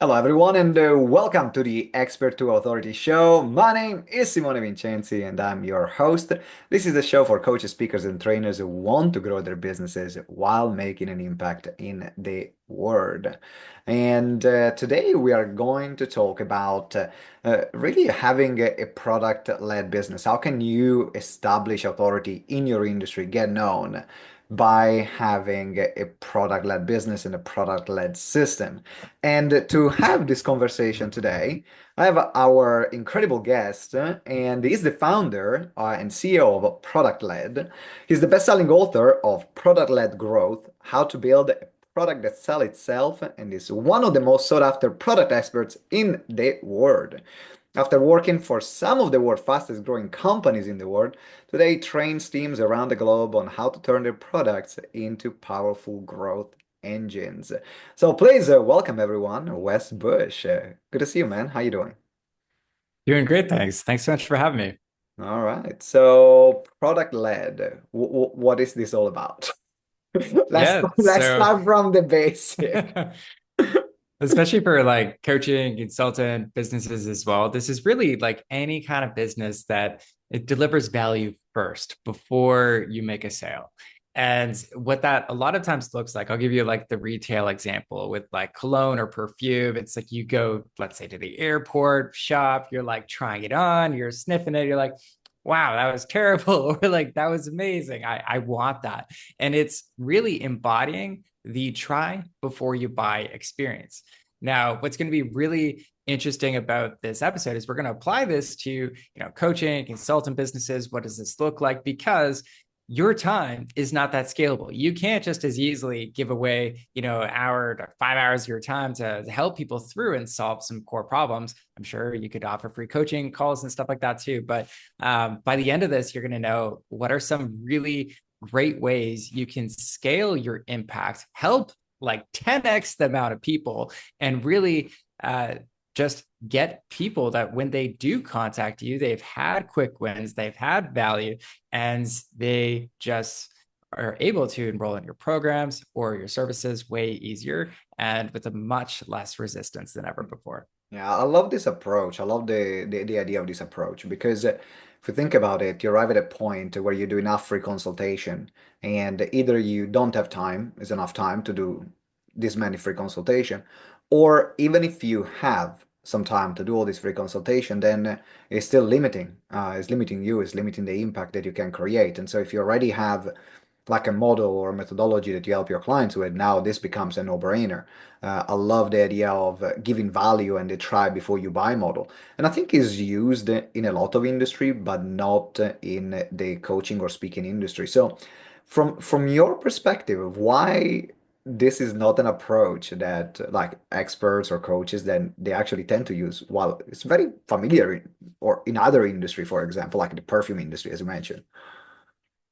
Hello, everyone, and welcome to the Expert to Authority show. My name is Simone Vincenzi, and I'm your host. This is the show for coaches, speakers, and trainers who want to grow their businesses while making an impact in the world. And today we are going to talk about really having a product-led business. How can you establish authority in your industry, get known by having a product-led business and a product-led system? And to have this conversation today, I have our incredible guest, and he's the founder and CEO of ProductLed. He's the best-selling author of Product-Led Growth: How to Build a Product That Sells Itself, and is one of the most sought-after product experts in the world. After working for some of the world's fastest growing companies in the world, today he trains teams around the globe on how to turn their products into powerful growth engines. So please welcome everyone, Wes Bush. Good to see you, man. How you doing? Doing great, thanks. Thanks so much for having me. All right. So product led. What is this all about? Let's Yeah, let's so start from the basic. especially for like coaching, consultant businesses as well, this is really like any kind of business that it delivers value first before you make a sale. And what that a lot of times looks like, I'll give you like the retail example with like cologne or perfume. It's like you go, let's say, to the airport shop, you're like trying it on, you're sniffing it, you're like, wow, that was terrible, or like that was amazing. I want that. And it's really embodying the try before you buy experience. Now, what's going to be really interesting about this episode is we're going to apply this to, coaching, consultant businesses. What does this look like? Because your time is not that scalable. You can't just as easily give away, an hour to 5 hours of your time to help people through and solve some core problems. I'm sure you could offer free coaching calls and stuff like that too. But by the end of this, you're going to know what are some really great ways you can scale your impact, help like 10x the amount of people, and really just get people that when they do contact you, they've had quick wins, they've had value, and they just are able to enroll in your programs or your services way easier and with a much less resistance than ever before. Yeah, I love this approach. I love the idea of this approach because if you think about it, you arrive at a point where you do enough free consultation, and either you don't have time, is enough time to do this many free consultation, or even if you have some time to do all this free consultation, then it's still limiting. It's limiting you, it's limiting the impact that you can create. And so if you already have like a model or methodology that you help your clients with, now this becomes a no-brainer. I love the idea of giving value and the try before you buy model. And I think is used in a lot of industry, but not in the coaching or speaking industry. So from your perspective, why this is not an approach that like experts or coaches then they actually tend to use, while it's very familiar or in other industry, for example, like the perfume industry, as you mentioned.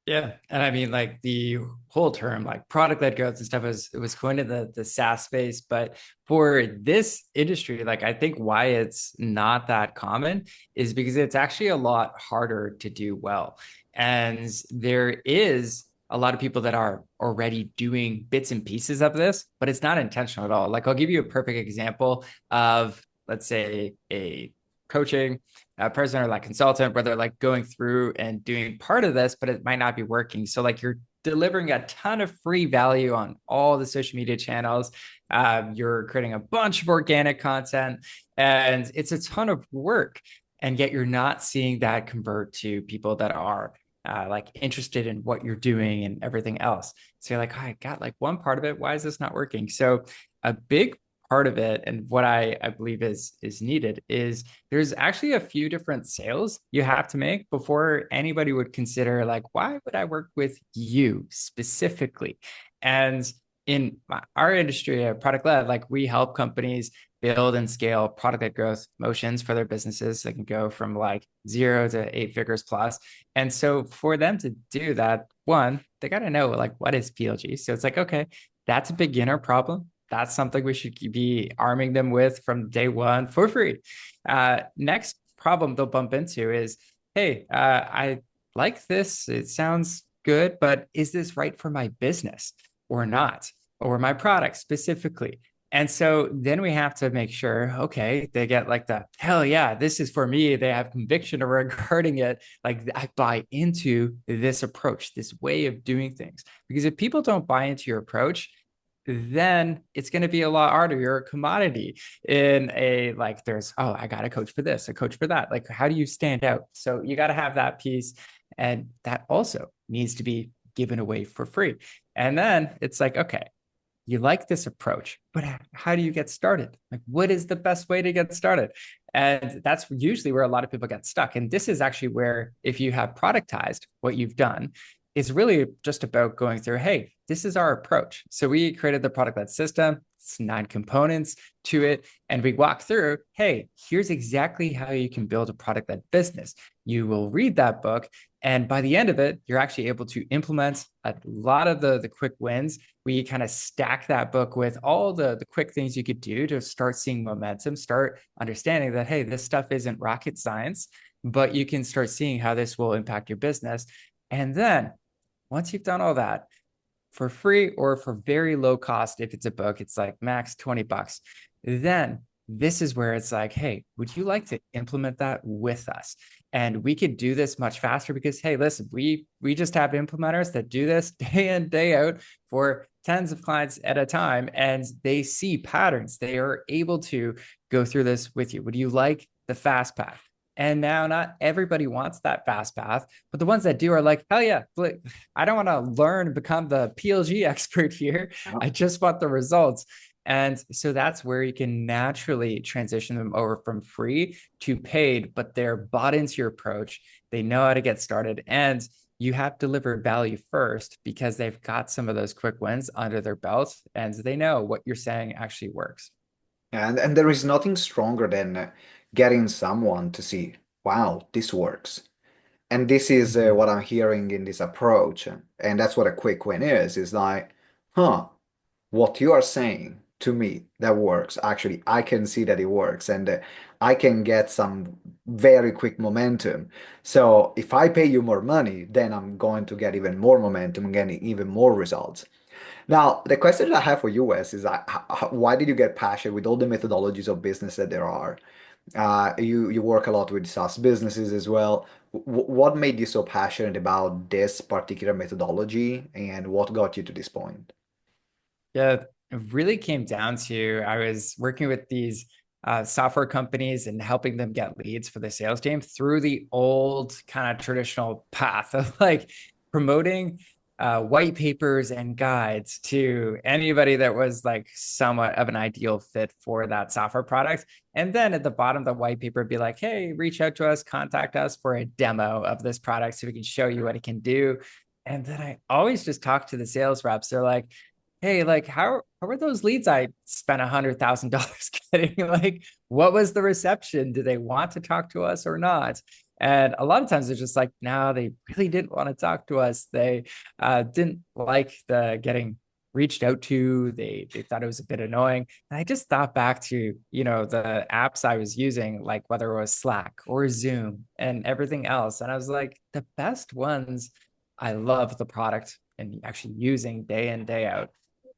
Yeah. And I mean, like the whole term, like product-led growth and stuff was it was coined in the SaaS space. But for this industry, like I think why it's not that common is because it's actually a lot harder to do well. And there is a lot of people that are already doing bits and pieces of this, but it's not intentional at all. Like I'll give you a perfect example of, let's say, a coaching person or like consultant where they're like going through and doing part of this, but it might not be working. So like you're delivering a ton of free value on all the social media channels. You're creating a bunch of organic content, and it's a ton of work. And yet you're not seeing that convert to people that are like interested in what you're doing and everything else. So you're like, oh, I got like one part of it. Why is this not working? So a big part of it and what I believe is needed is there's actually a few different sales you have to make before anybody would consider like, why would I work with you specifically? And in our industry, product led, like we help companies build and scale product led growth motions for their businesses that can go from like 0 to 8 figures plus. And so for them to do that, one, they got to know like what is PLG. So it's like, okay, that's a beginner problem. That's something we should be arming them with from day one for free. Next problem they'll bump into is, hey, I like this. It sounds good, but is this right for my business or not? Or my product specifically? And so then we have to make sure, okay, they get like the hell yeah, this is for me. They have conviction regarding it. Like I buy into this approach, this way of doing things. Because if people don't buy into your approach, then it's going to be a lot harder. You're a commodity in a like, there's, oh, I got a coach for this, a coach for that. Like, how do you stand out? So you got to have that piece. And that also needs to be given away for free. And then it's like, okay, you like this approach, but how do you get started? Like, what is the best way to get started? And that's usually where a lot of people get stuck. And this is actually where, if you have productized what you've done, it's really just about going through, hey, this is our approach. So we created the product-led system. It's 9 components to it. And we walk through, hey, here's exactly how you can build a product-led business. You will read that book. And by the end of it, you're actually able to implement a lot of the quick wins. We kind of stack that book with all the quick things you could do to start seeing momentum, start understanding that, hey, this stuff isn't rocket science, but you can start seeing how this will impact your business. And then once you've done all that for free or for very low cost, if it's a book, it's like max $20. Then this is where it's like, hey, would you like to implement that with us? And we could do this much faster because, hey, listen, we just have implementers that do this day in, day out for tens of clients at a time, and they see patterns. They are able to go through this with you. Would you like the fast path? And now not everybody wants that fast path, but the ones that do are like, hell yeah, I don't want to learn, become the PLG expert here. I just want the results. And so that's where you can naturally transition them over from free to paid, but they're bought into your approach. They know how to get started. And you have delivered value first because they've got some of those quick wins under their belt and they know what you're saying actually works. And there is nothing stronger than getting someone to see, wow, this works. And this is Mhm. what I'm hearing in this approach. And that's what a quick win is like, huh, what you are saying to me that works. Actually, I can see that it works and I can get some very quick momentum. So if I pay you more money, then I'm going to get even more momentum and getting even more results. Now, the question that I have for you, Wes, is why did you get passionate with all the methodologies of business that there are? You work a lot with SaaS businesses as well. What made you so passionate about this particular methodology, and what got you to this point? Yeah, it really came down to I was working with these software companies and helping them get leads for the sales team through the old kind of traditional path of like promoting white papers and guides to anybody that was like somewhat of an ideal fit for that software product. And then at the bottom of the white paper, be like, hey, reach out to us, contact us for a demo of this product so we can show you what it can do. And then I always just talk to the sales reps. They're like, hey, like how were those leads I spent $100,000 getting? Like, what was the reception? Do they want to talk to us or not? And a lot of times they're just like, no, they really didn't want to talk to us. They didn't like the getting reached out to. They thought it was a bit annoying. And I just thought back to, the apps I was using, like whether it was Slack or Zoom and everything else. And I was like, the best ones, I love the product and actually using day in, day out,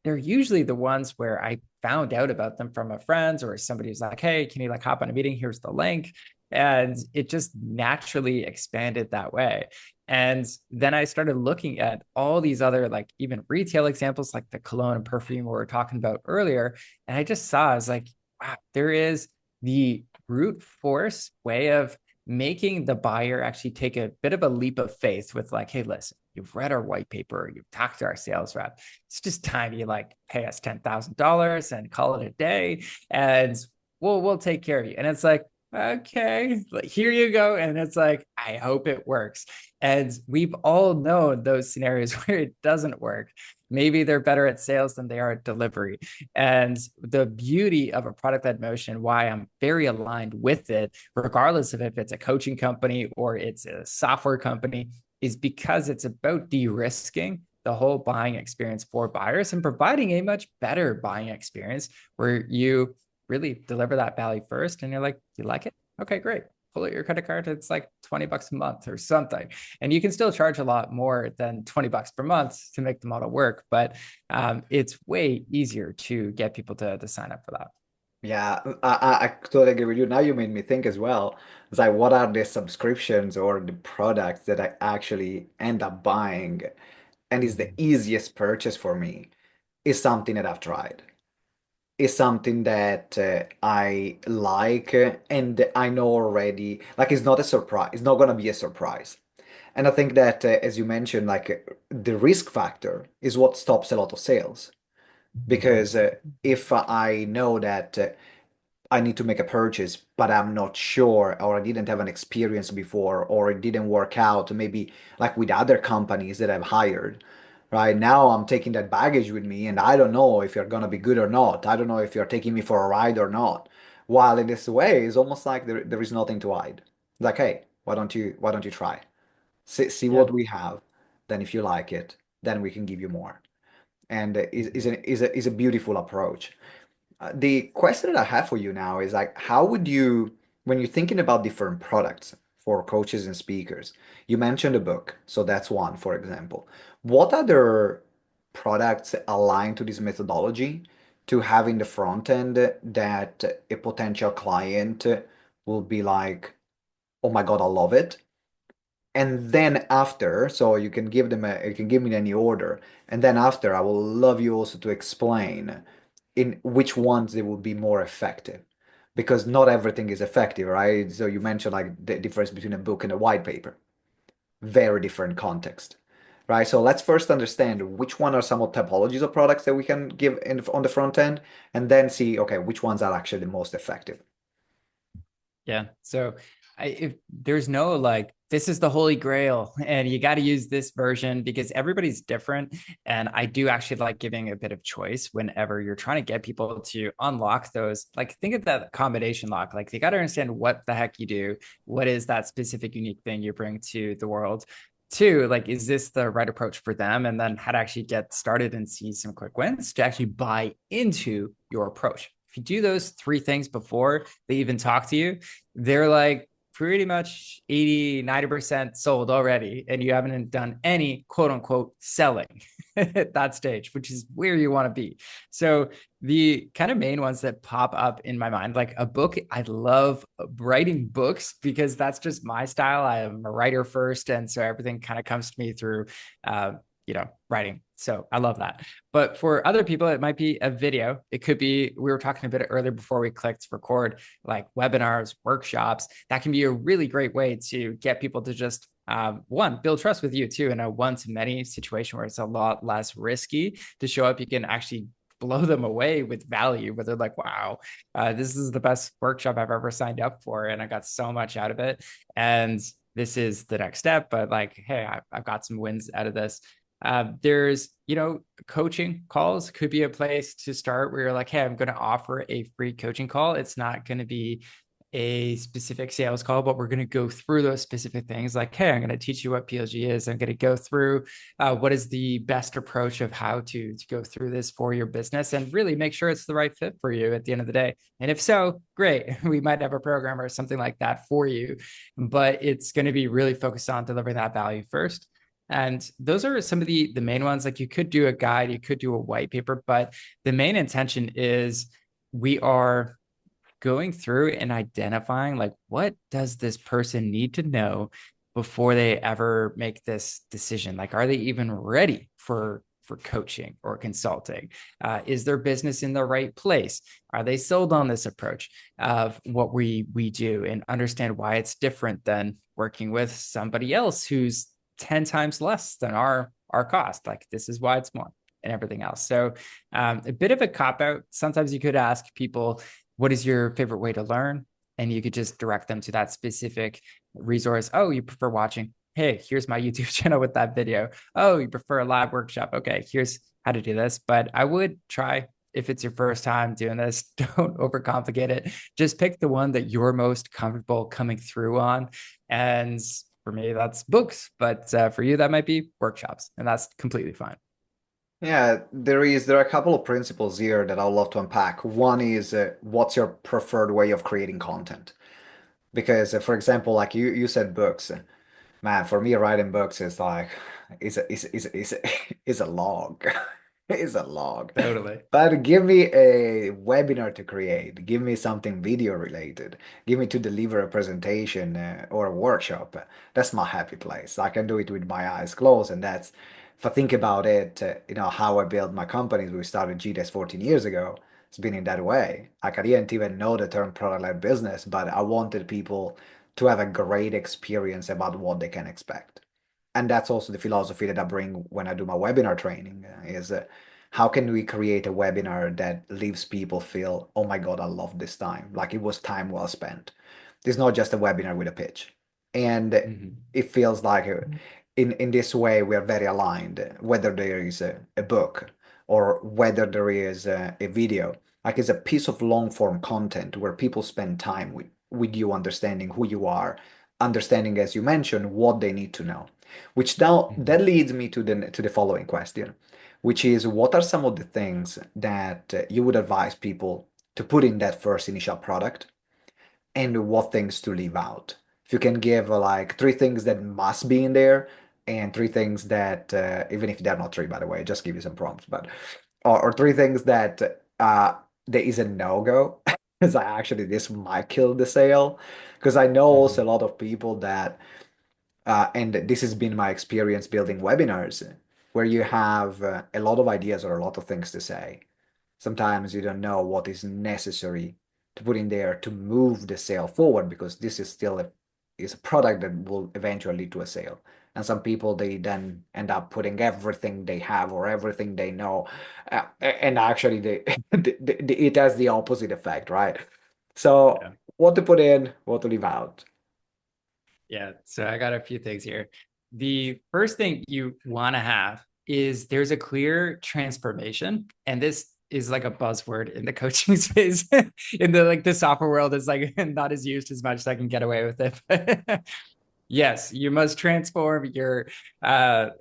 they're usually the ones where I found out about them from a friend or somebody who's like, hey, can you like hop on a meeting? Here's the link. And it just naturally expanded that way. And then I started looking at all these other, like even retail examples, like the cologne and perfume we were talking about earlier. And I just saw, I was like, wow, there is the brute force way of making the buyer actually take a bit of a leap of faith with like, hey, listen, you've read our white paper, you've talked to our sales rep. It's just time you like pay us $10,000 and call it a day, and we'll take care of you. And it's like, okay, here you go. And it's like, I hope it works. And we've all known those scenarios where it doesn't work. Maybe they're better at sales than they are at delivery. And the beauty of a product-led motion, why I'm very aligned with it, regardless of if it's a coaching company or it's a software company, is because it's about de-risking the whole buying experience for buyers and providing a much better buying experience where you really deliver that value first and you're like, you like it? Okay, great. pull out your credit card. It's like $20 a month or something. And you can still charge a lot more than $20 per month to make the model work. But it's way easier to get people to sign up for that. Yeah, I totally agree with you. Now you made me think as well. It's like, what are the subscriptions or the products that I actually end up buying? And is the Mhm. easiest purchase for me is something that I've tried. Is something that I like and I know already. Like, it's not a surprise. It's not gonna be a surprise. And I think that, as you mentioned, like the risk factor is what stops a lot of sales. Because if I know that I need to make a purchase, but I'm not sure, or I didn't have an experience before, or it didn't work out, maybe like with other companies that I've hired. Right now, I'm taking that baggage with me, and I don't know if you're gonna be good or not. I don't know if you're taking me for a ride or not. While in this way, it's almost like there is nothing to hide. Like, hey, why don't you try? See Yeah. what we have. Then if you like it, then we can give you more. And is a beautiful approach. The question that I have for you now is like, how would you, when you're thinking about different products for coaches and speakers, you mentioned a book, so that's one, for example. What other products align to this methodology to have in the front end that a potential client will be like, oh my God, I love it. And then after, so you can give me any order. And then after, I will love you also to explain in which ones they will be more effective. Because not everything is effective, right? So you mentioned like the difference between a book and a white paper. Very different context, right? So let's first understand which one are some of typologies of products that we can give on the front end, and then see, okay, which ones are actually the most effective. Yeah. So if there's no like, this is the holy grail and you got to use this version because everybody's different. And I do actually like giving a bit of choice whenever you're trying to get people to unlock those. Like, think of that combination lock. Like, you got to understand what the heck you do. What is that specific, unique thing you bring to the world? Two, like, is this the right approach for them? And then how to actually get started and see some quick wins to actually buy into your approach. If you do those three things before they even talk to you, they're like pretty much 80, 90% sold already. And you haven't done any quote unquote selling at that stage, which is where you want to be. So the kind of main ones that pop up in my mind, like a book, I love writing books because that's just my style. I am a writer first. And so everything kind of comes to me through, writing. So I love that. But for other people, it might be a video. It could be, we were talking a bit earlier before we clicked record, like webinars, workshops. That can be a really great way to get people to just one, build trust with you too in a one-to-many situation where it's a lot less risky to show up. You can actually blow them away with value where they're like, wow, this is the best workshop I've ever signed up for. And I got so much out of it. And this is the next step. But like, hey, I've got some wins out of this. There's, coaching calls could be a place to start where you're like, hey, I'm going to offer a free coaching call. It's not going to be a specific sales call, but we're going to go through those specific things like, hey, I'm going to teach you what PLG is. I'm going to go through what is the best approach of how to go through this for your business and really make sure it's the right fit for you at the end of the day. And if so, great. We might have a program or something like that for you, but it's going to be really focused on delivering that value first. And those are some of the main ones. Like, you could do a guide, you could do a white paper, but the main intention is we are going through and identifying like, what does this person need to know before they ever make this decision? Like, are they even ready for coaching or consulting? Is their business in the right place? Are they sold on this approach of what we do and understand why it's different than working with somebody else who's 10 times less than our cost? Like, this is why it's more and everything else. So a bit of a cop out. Sometimes you could ask people, what is your favorite way to learn? And you could just direct them to that specific resource. Oh, you prefer watching? Hey, here's my YouTube channel with that video. Oh, you prefer a live workshop? Okay, here's how to do this. But I would try, if it's your first time doing this, don't overcomplicate it. Just pick the one that you're most comfortable coming through on. And for me, that's books. But for you, that might be workshops. And that's completely fine. Yeah, there are a couple of principles here that I'd love to unpack. One is what's your preferred way of creating content? Because for example, like you said books. Man, for me, writing books is like is a log. It's a log. Totally. But give me a webinar to create. Give me something video related. Give me to deliver a presentation or a workshop. That's my happy place. I can do it with my eyes closed, and that's if I think about it, how I built my companies. We started GTeX 14 years ago. It's been in that way. Like I didn't even know the term product-led business, but I wanted people to have a great experience about what they can expect. And that's also the philosophy that I bring when I do my webinar training is how can we create a webinar that leaves people feel, oh my God, I love this time. Like it was time well spent. It's not just a webinar with a pitch. And Mhm. it feels like in this way, we are very aligned, whether there is a book or whether there is a video. Like it's a piece of long form content where people spend time with you understanding who you are, understanding, as you mentioned, what they need to know. Which now that Mhm. leads me to the following question, which is what are some of the things that you would advise people to put in that first initial product and what things to leave out? If you can give like three things that must be in there and three things that even if they're not three, by the way, just give you some prompts, but or three things that there is a no-go. Because I actually this might kill the sale. Because I know also a Mhm. lot of people that and this has been my experience building webinars where you have a lot of ideas or a lot of things to say. Sometimes you don't know what is necessary to put in there to move the sale forward because this is still is a product that will eventually lead to a sale. And some people they then end up putting everything they have or everything they know, and actually it has the opposite effect, right? So Yeah. what to put in, what to leave out. Yeah. So I got a few things here. The first thing you want to have is there's a clear transformation. And this is like a buzzword in the coaching space. In the like the software world is like not as used as much, so I can get away with it. Yes, you must transform your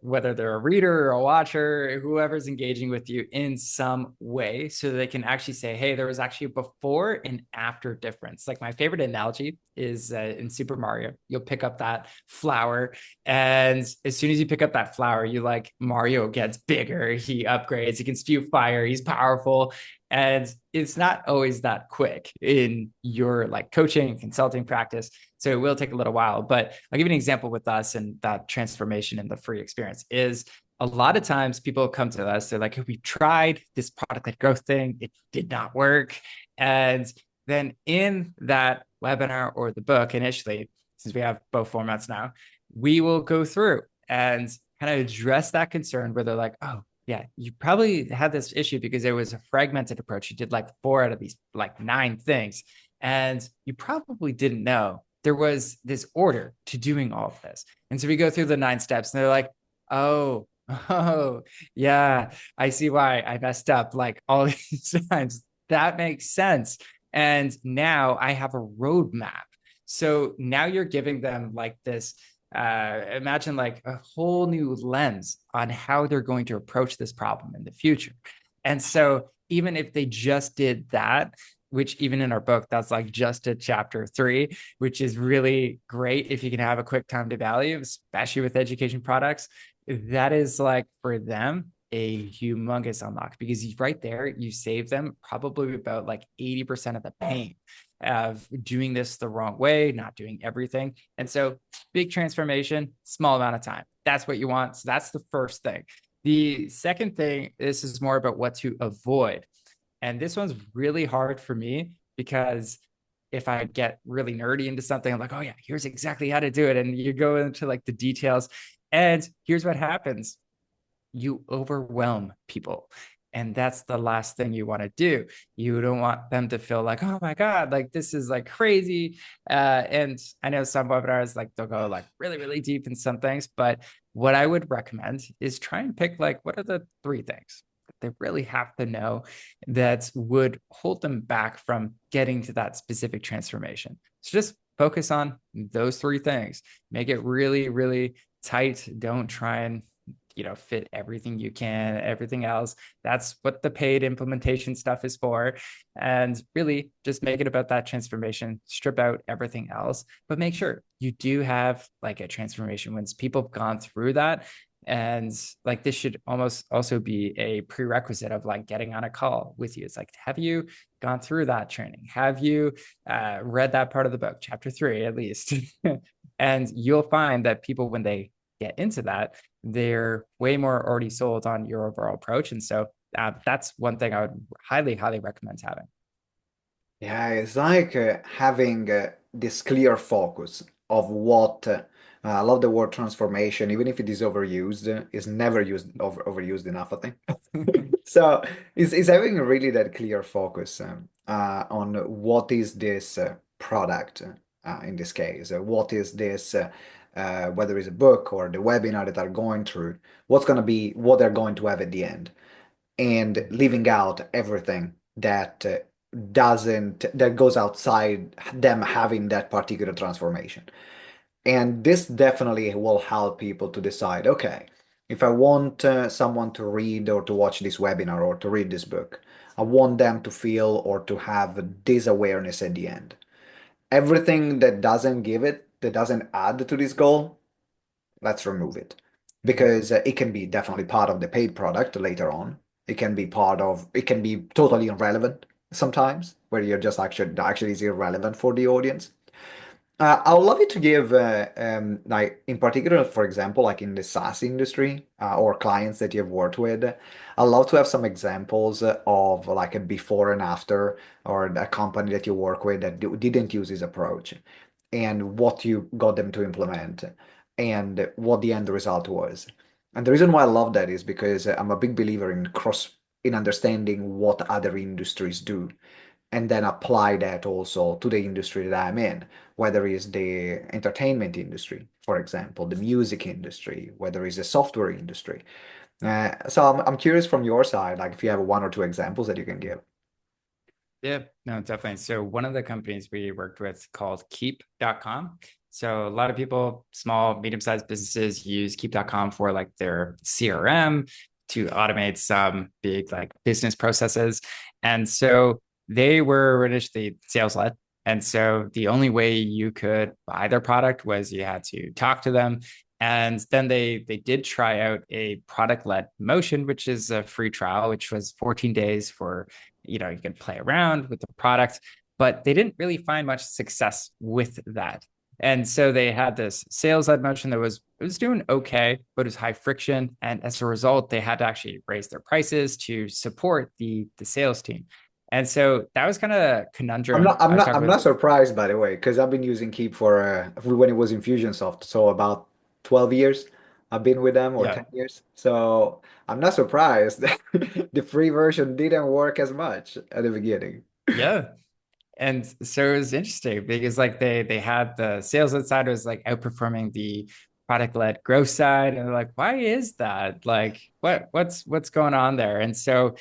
whether they're a reader or a watcher, whoever's engaging with you in some way, so they can actually say, "Hey, there was actually a before and after difference." Like my favorite analogy is in Super Mario. You'll pick up that flower, and as soon as you pick up that flower, you like Mario gets bigger, he upgrades, he can spew fire, he's powerful, and it's not always that quick in your like coaching and consulting practice. So it will take a little while, but I'll give you an example with us and that transformation in the free experience is a lot of times people come to us, they're like, we tried this product-led growth thing, it did not work. And then in that webinar or the book initially, since we have both formats now, we will go through and kind of address that concern where they're like, oh, yeah, you probably had this issue because there was a fragmented approach. You did like 4 out of these like 9 things, and you probably didn't know there was this order to doing all of this. And so we go through the 9 steps, and they're like, oh, oh, yeah, I see why I messed up like all these times. That makes sense. And now I have a roadmap. So now you're giving them like this imagine like a whole new lens on how they're going to approach this problem in the future. And so even if they just did that, which even in our book, that's like just a chapter 3, which is really great if you can have a quick time to value, especially with education products. That is like for them a humongous unlock because right there you save them probably about like 80% of the pain of doing this the wrong way, not doing everything. And so big transformation, small amount of time. That's what you want. So that's the first thing. The second thing, this is more about what to avoid. And this one's really hard for me because if I get really nerdy into something, I'm like, oh yeah, here's exactly how to do it. And you go into like the details. And here's what happens. You overwhelm people. And that's the last thing you want to do. You don't want them to feel like, oh my God, like this is like crazy. And I know some webinars, like they'll go like really, really deep in some things. But what I would recommend is try and pick like, what are the 3 things that they really have to know that would hold them back from getting to that specific transformation? So just focus on those 3 things. Make it really, really tight. Don't try and fit everything you can, everything else. That's what the paid implementation stuff is for. And really just make it about that transformation, strip out everything else, but make sure you do have like a transformation once people have gone through that. And like this should almost also be a prerequisite of like getting on a call with you. It's like, have you gone through that training? Have you read that part of the book, chapter 3 at least? And you'll find that people, when they get into that, they're way more already sold on your overall approach. And so that's one thing I would highly, highly recommend having. Yeah, it's like having this clear focus of what I love the word transformation, even if it is overused, is never overused enough, I think. So it's having really that clear focus on what is this product in this case, what is this, whether it's a book or the webinar that are going through, what's going to be what they're going to have at the end, and leaving out everything that doesn't that goes outside them having that particular transformation. And this definitely will help people to decide, okay, if I want someone to read or to watch this webinar or to read this book, I want them to feel or to have this awareness at the end. Everything that doesn't add to this goal, let's remove it. Because it can be definitely part of the paid product later on. It can be totally irrelevant sometimes, where you're just actually is irrelevant for the audience. I would love you to give, like in particular, for example, like in the SaaS industry or clients that you've worked with. I'd love to have some examples of like a before and after, or a company that you work with that didn't use this approach, and what you got them to implement, and what the end result was. And the reason why I love that is because I'm a big believer in understanding what other industries do and then apply that also to the industry that I'm in, whether it's the entertainment industry, for example, the music industry, whether it's the software industry. So I'm curious from your side, like if you have one or two examples that you can give. Yeah, no, definitely. So one of the companies we worked with called keep.com. So a lot of people, small, medium-sized businesses use keep.com for like their CRM to automate some big like business processes. And so they were initially sales led. And so the only way you could buy their product was you had to talk to them. And then they did try out a product-led motion, which is a free trial, which was 14 days for you can play around with the product, but they didn't really find much success with that. And so they had this sales led motion that was doing okay, but it was high friction. And as a result, they had to actually raise their prices to support the sales team. And so that was kind of a conundrum I was talking I'm with. not surprised, by the way, because I've been using Keep for when it was Infusionsoft, so about 12 years I've been with them, or Yeah. 10 years. So I'm not surprised that the free version didn't work as much at the beginning. Yeah. And so it was interesting because like they had the sales led side was like outperforming the product led growth side, and they're like, why is that? Like, what's going on there? And so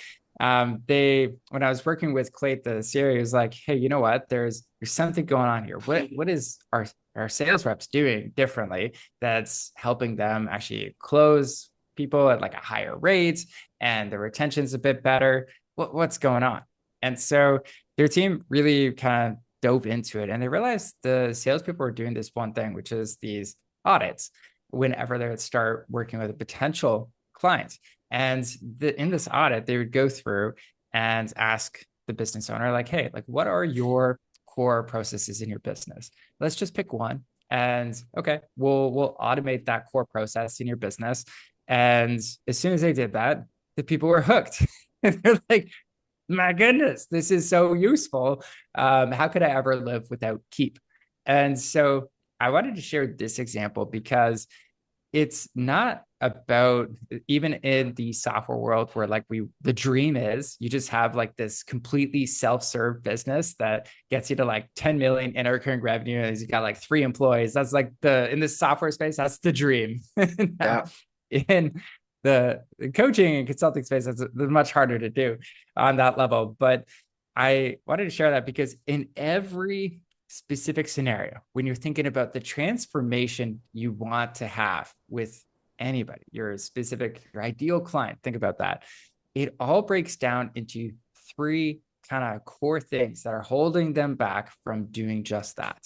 they when I was working with Clay, the CEO was like, hey, you know what? There's something going on here. What is our sales reps doing differently that's helping them actually close people at like a higher rate and the retention's a bit better? What's going on? And so their team really kind of dove into it, and they realized the salespeople were doing this one thing, which is these audits whenever they would start working with a potential client. And in this audit, they would go through and ask the business owner, like, hey, like, what are your core processes in your business? Let's just pick one. And okay, we'll automate that core process in your business. And as soon as they did that, the people were hooked. They're like, my goodness, this is so useful. How could I ever live without Keep? And so I wanted to share this example because it's not about, even in the software world where like the dream is you just have like this completely self-serve business that gets you to like 10 million in recurring revenue and you got like 3 employees. That's like in this software space, that's the dream. Now Yeah. in the coaching and consulting space, that's much harder to do on that level. But I wanted to share that because in every specific scenario, when you're thinking about the transformation you want to have with anybody, your specific, your ideal client, think about that. It all breaks down into three kind of core things that are holding them back from doing just that.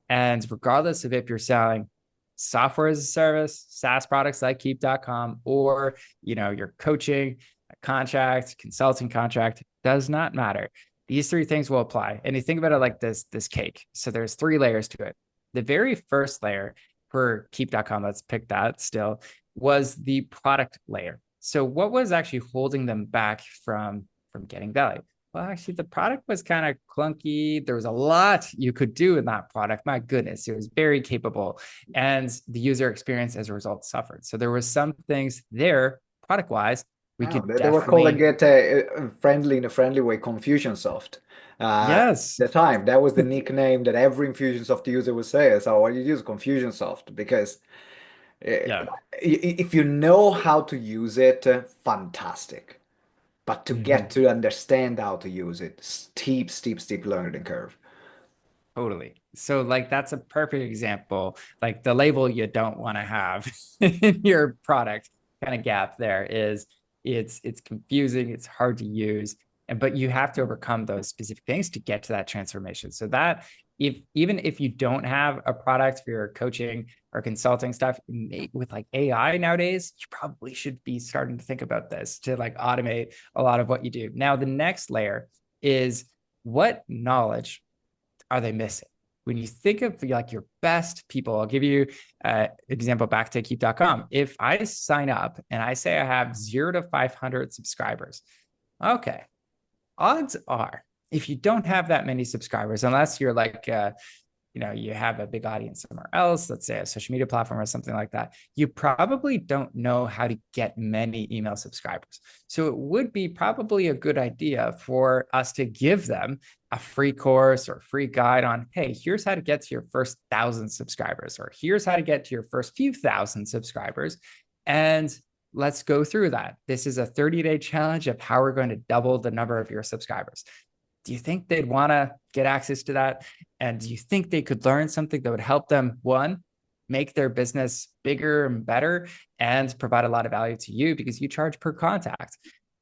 And regardless of if you're selling software as a service, SaaS products like keep.com, or your coaching, a contract, consulting contract, does not matter. These three things will apply. And you think about it like this cake. So there's three layers to it. The very first layer for keep.com, let's pick that still, was the product layer. So what was actually holding them back from getting value? Well, actually, the product was kind of clunky. There was a lot you could do in that product. My goodness, it was very capable. And the user experience as a result suffered. So there was some things there, product-wise, we Oh, could they were calling definitely, it friendly in a friendly way, Confusionsoft. At yes, the time, that was the nickname that every Infusionsoft user would say. So, why do you use Confusionsoft? Because uh, yeah. if you know how to use it, fantastic. But to get Mhm. to understand how to use it, steep, steep, steep learning curve. Totally. So like that's a perfect example. Like the label you don't want to have in your product kind of gap there is it's confusing, it's hard to use, and but you have to overcome those specific things to get to that transformation. So that if even if you don't have a product for your coaching or consulting stuff with like AI nowadays, you probably should be starting to think about this to like automate a lot of what you do. Now the next layer is what knowledge are they missing? When you think of like your best people, I'll give you an example back to keep.com. If I sign up and I say I have 0 to 500 subscribers, okay, odds are if you don't have that many subscribers, unless you're like you have a big audience somewhere else, let's say a social media platform or something like that, you probably don't know how to get many email subscribers. So it would be probably a good idea for us to give them a free course or free guide on, hey, here's how to get to your first 1,000 subscribers, or here's how to get to your first few thousand subscribers. And let's go through that. This is a 30-day challenge of how we're going to double the number of your subscribers. Do you think they'd want to get access to that? And do you think they could learn something that would help them, one, make their business bigger and better and provide a lot of value to you because you charge per contact?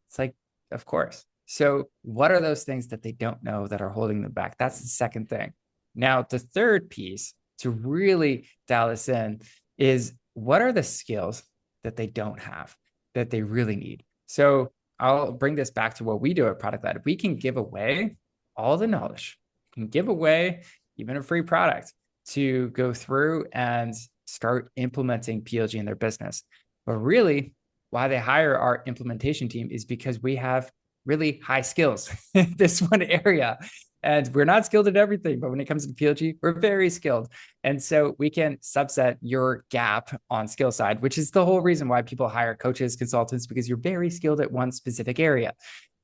It's like, of course. So, what are those things that they don't know that are holding them back? That's the second thing. Now, the third piece to really dial this in is what are the skills that they don't have that they really need? So, I'll bring this back to what we do at Product-Led. We can give away all the knowledge, can give away even a free product to go through and start implementing PLG in their business. But really, why they hire our implementation team is because we have really high skills in this one area. And we're not skilled at everything, but when it comes to PLG, we're very skilled. And so we can subset your gap on skill side, which is the whole reason why people hire coaches, consultants, because you're very skilled at one specific area.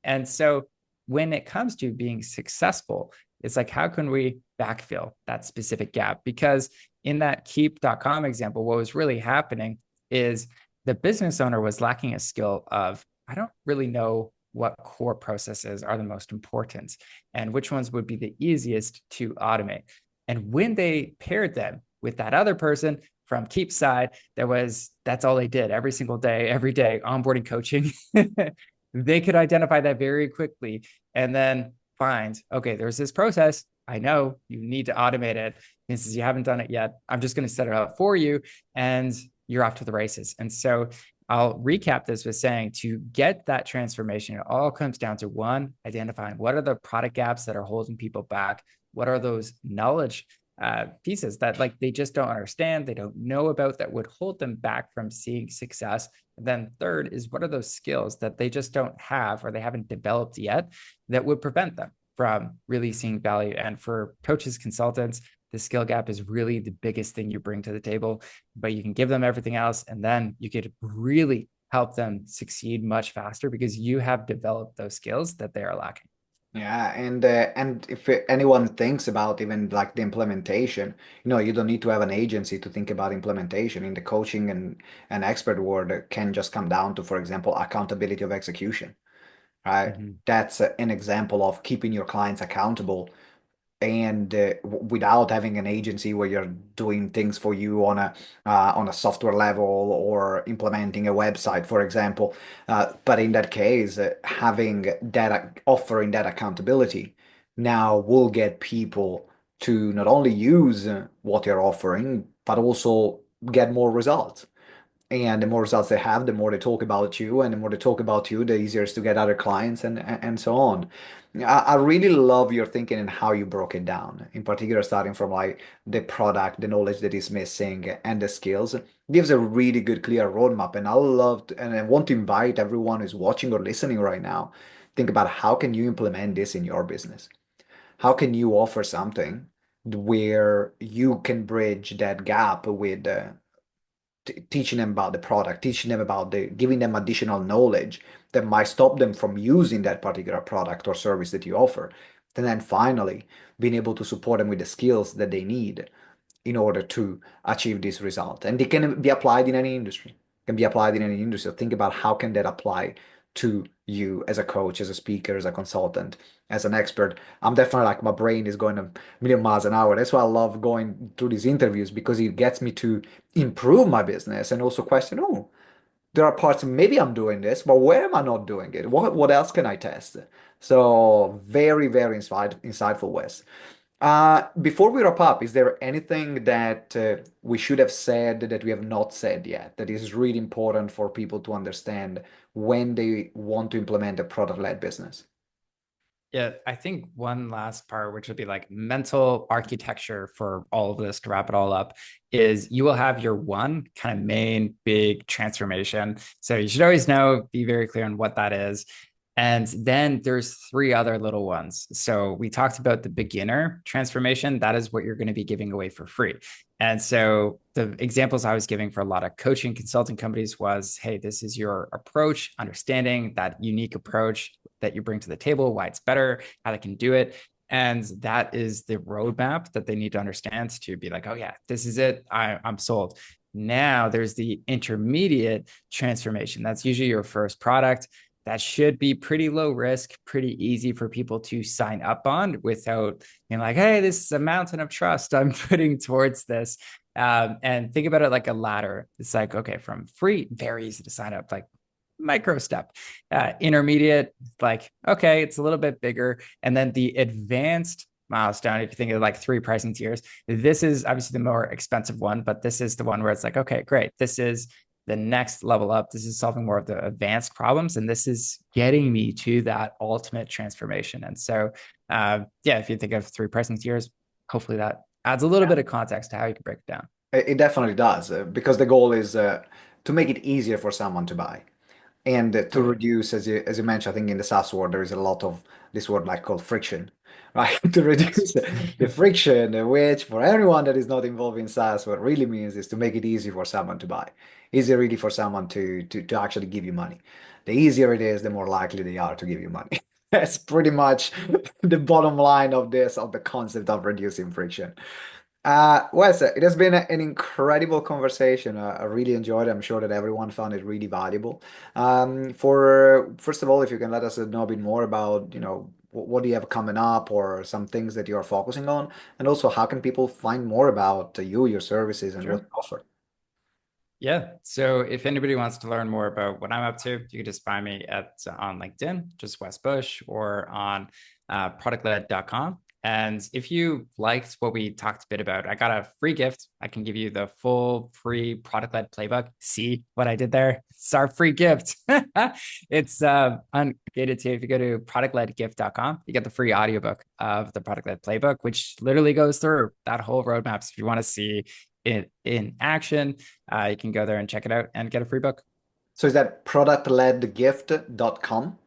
And so when it comes to being successful, it's like, how can we backfill that specific gap? Because in that keep.com example, what was really happening is the business owner was lacking a skill of, I don't really know what core processes are the most important and which ones would be the easiest to automate. And when they paired them with that other person from Keep side, that's all they did every single day, every day, onboarding coaching. They could identify that very quickly and then find, okay, there's this process. I know you need to automate it. And since you haven't done it yet, I'm just going to set it up for you and you're off to the races. And so I'll recap this with saying to get that transformation, it all comes down to one, identifying what are the product gaps that are holding people back? What are those knowledge pieces that like they just don't understand, they don't know about that would hold them back from seeing success? And then third is what are those skills that they just don't have or they haven't developed yet that would prevent them from really seeing value? And for coaches, consultants, the skill gap is really the biggest thing you bring to the table, but you can give them everything else and then you could really help them succeed much faster because you have developed those skills that they are lacking. Yeah, and if anyone thinks about even like the implementation, you don't need to have an agency to think about implementation. In the coaching and expert world, it can just come down to, for example, accountability of execution, right? Mm-hmm. That's an example of keeping your clients accountable and without having an agency where you're doing things for you on a software level or implementing a website, for example. But in that case, having data, offering that accountability now will get people to not only use what you're offering, but also get more results. And the more results they have, the more they talk about you, and the more they talk about you, the easier it is to get other clients and so on. I really love your thinking and how you broke it down. In particular, starting from like the product, the knowledge that is missing, and the skills gives a really good, clear roadmap. And and I want to invite everyone who's watching or listening right now, think about how can you implement this in your business? How can you offer something where you can bridge that gap with teaching them about the product, teaching them about giving them additional knowledge that might stop them from using that particular product or service that you offer. And then finally, being able to support them with the skills that they need in order to achieve this result. And they can be applied in any industry. Can be applied in any industry. So think about how can that apply to you as a coach, as a speaker, as a consultant, as an expert. I'm definitely like my brain is going a million miles an hour. That's why I love going through these interviews because it gets me to improve my business and also question, oh, there are parts maybe I'm doing this, but where am I not doing it? What else can I test? So very, very insightful, Wes. Before we wrap up, is there anything that we should have said that we have not said yet that is really important for people to understand when they want to implement a product-led business? Yeah, I think one last part, which would be like mental architecture for all of this to wrap it all up, is you will have your one kind of main big transformation. So you should always know, be very clear on what that is. And then there's three other little ones. So we talked about the beginner transformation. That is what you're going to be giving away for free. And so the examples I was giving for a lot of coaching consulting companies was, hey, this is your approach, understanding that unique approach that you bring to the table, why it's better, how they can do it. And that is the roadmap that they need to understand to be like, oh, yeah, this is it. I'm sold. Now there's the intermediate transformation. That's usually your first product. That should be pretty low risk, pretty easy for people to sign up on without being like, hey, this is a mountain of trust I'm putting towards this. And think about it like a ladder. It's like, okay, from free, very easy to sign up, like micro step. Intermediate, like, okay, it's a little bit bigger. And then the advanced milestone, if you think of like three pricing tiers, this is obviously the more expensive one, but this is the one where it's like, okay, great. This is the next level up. This is solving more of the advanced problems. And this is getting me to that ultimate transformation. And so, yeah, if you think of three pricing tiers, hopefully that adds a little bit of context to how you can break it down. It definitely does, because the goal is to make it easier for someone to buy. And to Totally. reduce, as you mentioned, I think in the SaaS world, there is a lot of this word like called friction, right? To Yes. reduce the friction, which for everyone that is not involved in SaaS, what it really means is to make it easy for someone to buy. Easier really for someone to actually give you money. The easier it is, the more likely they are to give you money. That's pretty much the bottom line of this, of the concept of reducing friction. Wes, it has been an incredible conversation. I really enjoyed it. I'm sure that everyone found it really valuable. For first of all, if you can let us know a bit more about, what do you have coming up or some things that you are focusing on, and also how can people find more about you, your services, and what Sure. you offer? Yeah. So if anybody wants to learn more about what I'm up to, you can just find me at on LinkedIn, just Wes Bush, or on productled.com. And if you liked what we talked a bit about, I got a free gift. I can give you the full free product-led playbook. See what I did there? It's our free gift. It's ungated to if you go to productledgift.com, you get the free audiobook of the product-led playbook, which literally goes through that whole roadmap. So if you want to see it in action, you can go there and check it out and get a free book. So is that productledgift.com?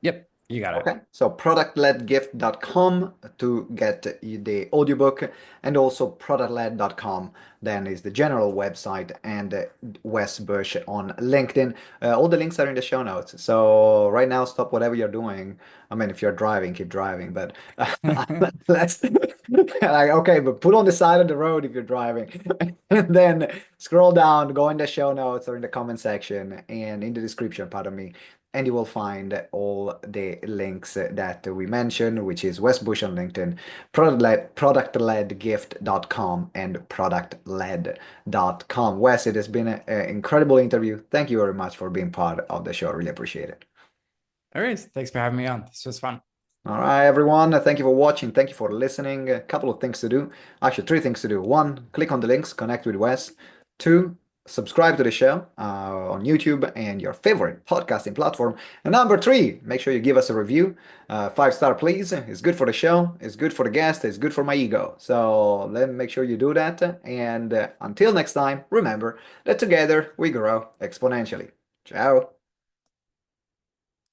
Yep, you got it. Okay, so productledgift.com to get the audiobook, and also productled.com then is the general website, and Wes Bush on LinkedIn. All the links are in the show notes. So right now, stop whatever you're doing. I mean, if you're driving, keep driving, but let's like, okay, but put on the side of the road if you're driving, and then scroll down, go in the show notes or in the comment section and in the description, pardon me, and you will find all the links that we mentioned, which is Wes Bush on LinkedIn, productledgift.com, and productled.com. Wes, it has been an incredible interview. Thank you very much for being part of the show. Really appreciate it. All right. Thanks for having me on. This was fun. All right, everyone. Thank you for watching. Thank you for listening. A couple of things to do. Actually, three things to do. One, click on the links, connect with Wes. Two, subscribe to the show on YouTube and your favorite podcasting platform. And number three, make sure you give us a review. 5 star, please. It's good for the show. It's good for the guest. It's good for my ego. So let me make sure you do that. And until next time, remember that together we grow exponentially. Ciao.